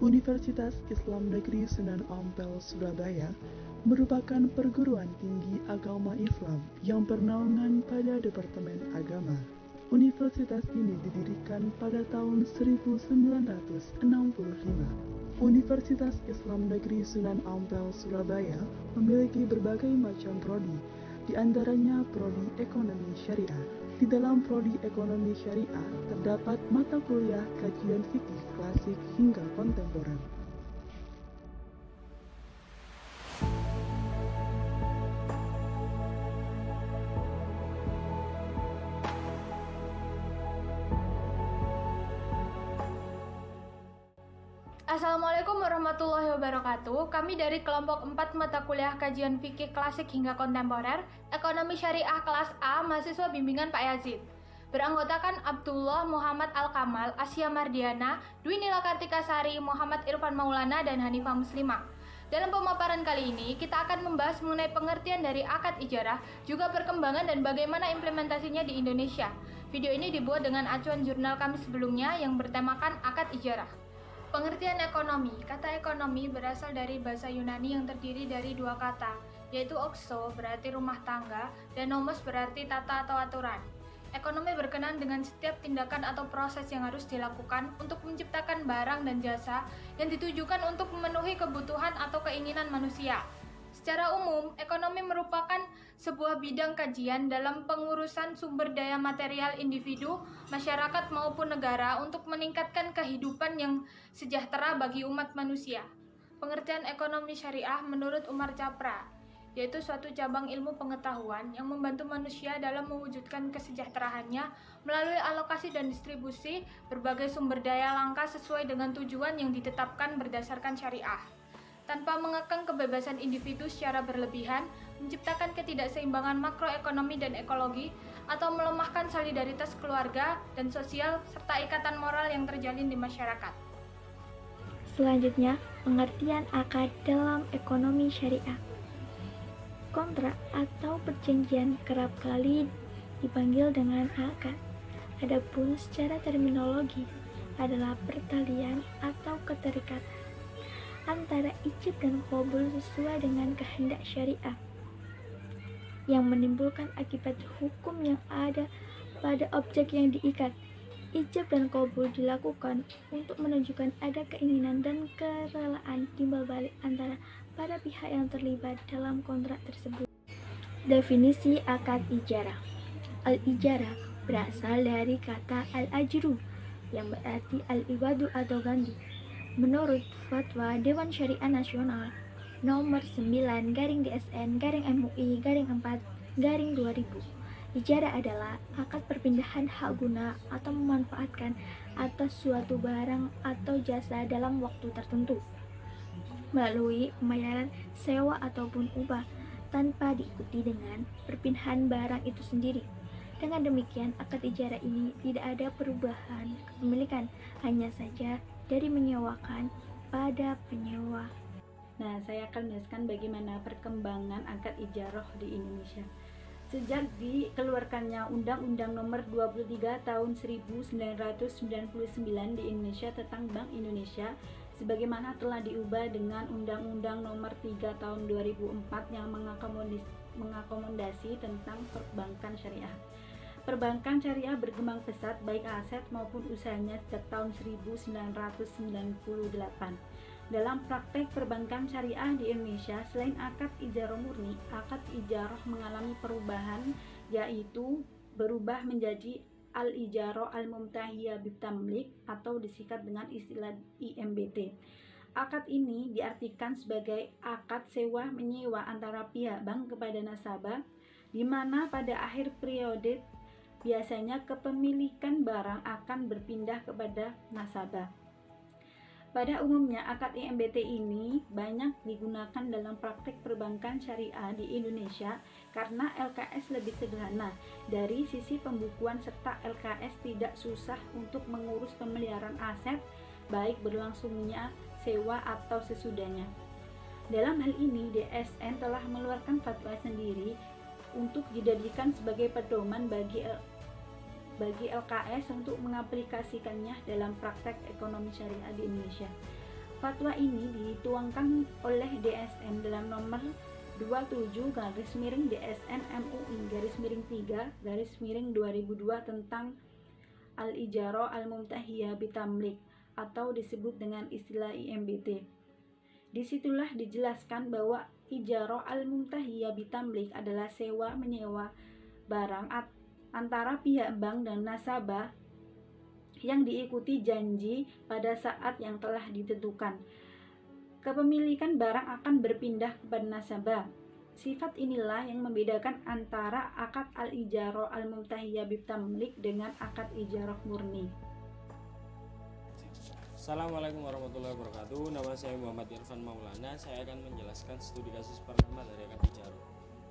Universitas Islam Negeri Sunan Ampel, Surabaya merupakan perguruan tinggi agama Islam yang bernaungan pada Departemen Agama. Universitas ini didirikan pada tahun 1965. Universitas Islam Negeri Sunan Ampel, Surabaya memiliki berbagai macam prodi, di antaranya prodi Ekonomi Syariah. Di dalam prodi Ekonomi Syariah terdapat mata kuliah kajian fikih klasik hingga kontemporer. Assalamualaikum warahmatullahi wabarakatuh. Kami dari kelompok 4 mata kuliah kajian fikih klasik hingga kontemporer, Ekonomi Syariah kelas A, mahasiswa bimbingan Pak Yazid. Beranggotakan Abdullah Muhammad Al-Kamal, Asia Mardiana, Dwi Nila Kartika Sari, Muhammad Irfan Maulana, dan Hanifah Muslimah. Dalam pemaparan kali ini, kita akan membahas mengenai pengertian dari akad ijarah, juga perkembangan dan bagaimana implementasinya di Indonesia. Video ini dibuat dengan acuan jurnal kami sebelumnya yang bertemakan akad ijarah. Pengertian ekonomi. Kata ekonomi berasal dari bahasa Yunani yang terdiri dari dua kata, yaitu oxo berarti rumah tangga dan nomos berarti tata atau aturan. Ekonomi berkenaan dengan setiap tindakan atau proses yang harus dilakukan untuk menciptakan barang dan jasa yang ditujukan untuk memenuhi kebutuhan atau keinginan manusia. Secara umum, ekonomi merupakan sebuah bidang kajian dalam pengurusan sumber daya material individu, masyarakat maupun negara untuk meningkatkan kehidupan yang sejahtera bagi umat manusia. Pengertian ekonomi syariah menurut Umar Capra, yaitu suatu cabang ilmu pengetahuan yang membantu manusia dalam mewujudkan kesejahteraannya melalui alokasi dan distribusi berbagai sumber daya langka sesuai dengan tujuan yang ditetapkan berdasarkan syariah, tanpa mengekang kebebasan individu secara berlebihan, menciptakan ketidakseimbangan makroekonomi dan ekologi, atau melemahkan solidaritas keluarga dan sosial serta ikatan moral yang terjalin di masyarakat. Selanjutnya, pengertian akad dalam ekonomi syariah. Kontrak atau perjanjian kerap kali dipanggil dengan akad. Adapun secara terminologi adalah pertalian atau keterikatan antara ijab dan qabul sesuai dengan kehendak syariah yang menimbulkan akibat hukum yang ada pada objek yang diikat. Ijab dan qabul dilakukan untuk menunjukkan ada keinginan dan kerelaan timbal balik antara para pihak yang terlibat dalam kontrak tersebut. Definisi akad ijarah. Al-ijarah berasal dari kata al-ajru yang berarti al-iwadu atau ganti. Menurut Fatwa Dewan Syariah Nasional nomor 9-DSN-MUI-4-2000, ijarah adalah akad perpindahan hak guna atau memanfaatkan atas suatu barang atau jasa dalam waktu tertentu melalui pembayaran sewa ataupun upah tanpa diikuti dengan perpindahan barang itu sendiri. Dengan demikian, akad ijarah ini tidak ada perubahan kepemilikan, hanya saja dari menyewakan pada penyewa. Nah, saya akan menjelaskan bagaimana perkembangan akad ijarah di Indonesia. Sejak dikeluarkannya Undang-Undang Nomor 23 Tahun 1999 di Indonesia tentang Bank Indonesia, sebagaimana telah diubah dengan Undang-Undang Nomor 3 Tahun 2004 yang mengakomodasi tentang perbankan syariah. Perbankan syariah berkembang pesat baik aset maupun usahanya sejak tahun 1998. Dalam praktek perbankan syariah di Indonesia, selain akad ijarah murni, akad ijarah mengalami perubahan, yaitu berubah menjadi al-ijarah al-mumtahiyah bitamlik atau disingkat dengan istilah IMBT. Akad ini diartikan sebagai akad sewa menyewa antara pihak bank kepada nasabah, di mana pada akhir periode biasanya kepemilikan barang akan berpindah kepada nasabah. Pada umumnya, akad IMBT ini banyak digunakan dalam praktek perbankan syariah di Indonesia karena LKS lebih sederhana dari sisi pembukuan serta LKS tidak susah untuk mengurus pemeliharaan aset baik berlangsungnya sewa atau sesudahnya. Dalam hal ini, DSN telah mengeluarkan fatwa sendiri untuk dijadikan sebagai pedoman bagi LKS untuk mengaplikasikannya dalam praktek ekonomi syariah di Indonesia. Fatwa ini dituangkan oleh DSN dalam nomor 27/DSN MUI/3/2002 tentang Al-Ijarah Al-Mumtahiyah Bitamlik atau disebut dengan istilah IMBT. Disitulah dijelaskan bahwa Ijarah Al-Mumtahiyah Bitamlik adalah sewa menyewa barang antara pihak bank dan nasabah yang diikuti janji pada saat yang telah ditentukan. Kepemilikan barang akan berpindah kepada nasabah. Sifat inilah yang membedakan antara akad al-ijarah al-mumtahiyah bitamlik dengan akad ijarah murni. Assalamualaikum warahmatullahi wabarakatuh. Nama saya Muhammad Irfan Maulana. Saya akan menjelaskan studi kasus pertama dari akad ijarah.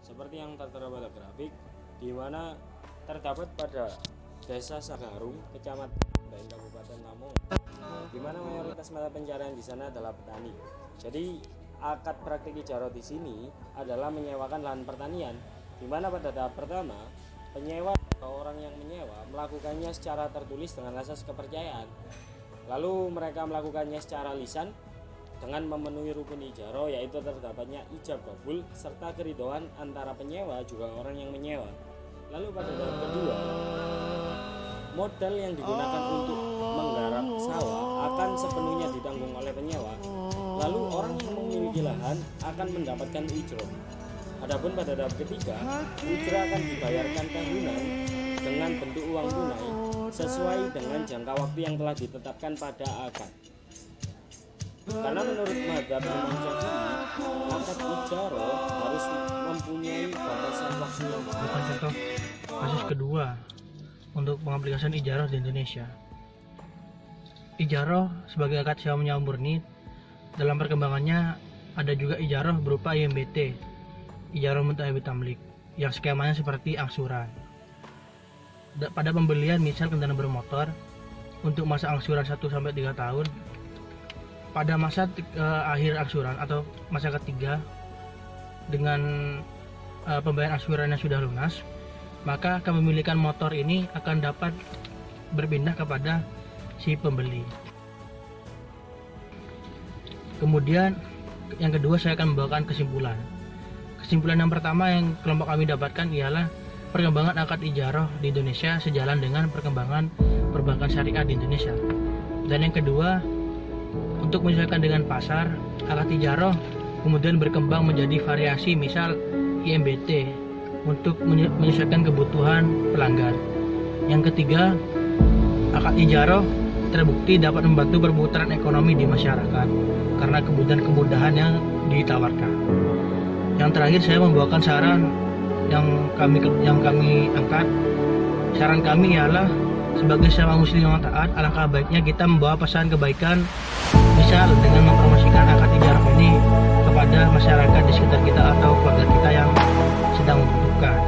Seperti yang tertera pada grafik, di mana terdapat pada Desa Sagarung, Kecamatan Bain, Kabupaten Lamongan, di mana mayoritas mata pencarian di sana adalah petani. Jadi akad praktik ijarah di sini adalah menyewakan lahan pertanian, di mana pada tahap pertama penyewa atau orang yang menyewa melakukannya secara tertulis dengan asas kepercayaan. Lalu mereka melakukannya secara lisan dengan memenuhi rukun ijarah, yaitu terdapatnya ijab kabul serta keridhaan antara penyewa juga orang yang menyewa. Lalu pada tahap kedua, modal yang digunakan untuk menggarap sawah akan sepenuhnya ditanggung oleh penyewa. Lalu orang yang memiliki lahan akan mendapatkan ujrah. Adapun pada tahap ketiga, ujrah akan dibayarkan tahunan dengan bentuk uang tunai sesuai dengan jangka waktu yang telah ditetapkan pada akad. Karena menurut mazhab Imam Syafi'i, akad ijarah harus mempunyai batasan waktu yang contoh kasus kedua untuk pengaplikasian ijarah di Indonesia. Ijarah sebagai akad sewa menyewa murni, dalam perkembangannya ada juga ijarah berupa IMBT, Ijarah Mumtahiyah Bitamlik, yang skemanya seperti angsuran. Pada pembelian misal kendaraan bermotor untuk masa angsuran 1-3 tahun, pada masa akhir angsuran atau masa ketiga dengan pembayaran angsuran yang sudah lunas, maka kepemilikan motor ini akan dapat berpindah kepada si pembeli. Kemudian yang kedua saya akan membawakan kesimpulan. Kesimpulan yang pertama yang kelompok kami dapatkan ialah perkembangan akad ijarah di Indonesia sejalan dengan perkembangan perbankan syariah di Indonesia. Dan yang kedua, untuk menyesuaikan dengan pasar, akad ijarah kemudian berkembang menjadi variasi misal IMBT untuk menyesuaikan kebutuhan pelanggan. Yang ketiga, akad ijarah terbukti dapat membantu perputaran ekonomi di masyarakat karena kemudahan yang ditawarkan. Yang terakhir, saya membawakan saran yang kami angkat. Saran kami ialah sebagai seorang muslim yang taat, alangkah baiknya kita membawa pesan kebaikan, misal dengan mempromosikan akad ijarah ini kepada masyarakat di sekitar kita atau keluarga kita yang sedang membutuhkan.